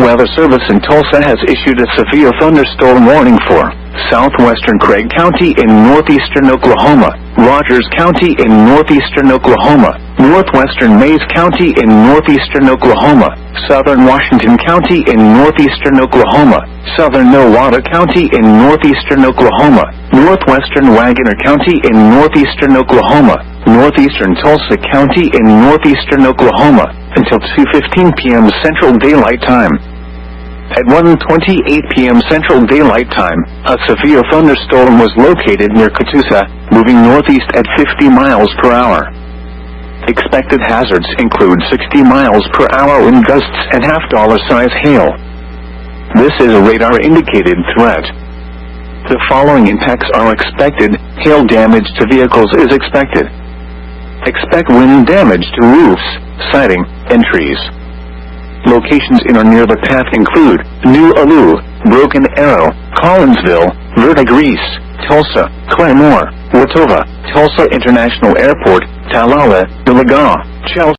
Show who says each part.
Speaker 1: Weather Service in Tulsa has issued a severe thunderstorm warning for southwestern Craig County in northeastern Oklahoma, Rogers County in northeastern Oklahoma, northwestern Mays County in northeastern Oklahoma, southern Washington County in northeastern Oklahoma, southern Nowata County in northeastern Oklahoma, northwestern Wagoner County in northeastern Oklahoma, northeastern Tulsa County in northeastern Oklahoma, until 2:15 p.m. Central Daylight Time. At 1:28 p.m. Central Daylight Time, a severe thunderstorm was located near Tulsa, moving northeast at 50 miles per hour. Expected hazards include 60 miles per hour wind gusts and half-dollar-size hail. This is a radar-indicated threat. The following impacts are expected. Hail damage to vehicles is expected. Expect wind damage to roofs, siding, and trees. Locations in or near the path include New Alu, Broken Arrow, Collinsville, Verdigris, Tulsa, Claremore, Watova, Tulsa International Airport, Talala, Delaga, Chelsea.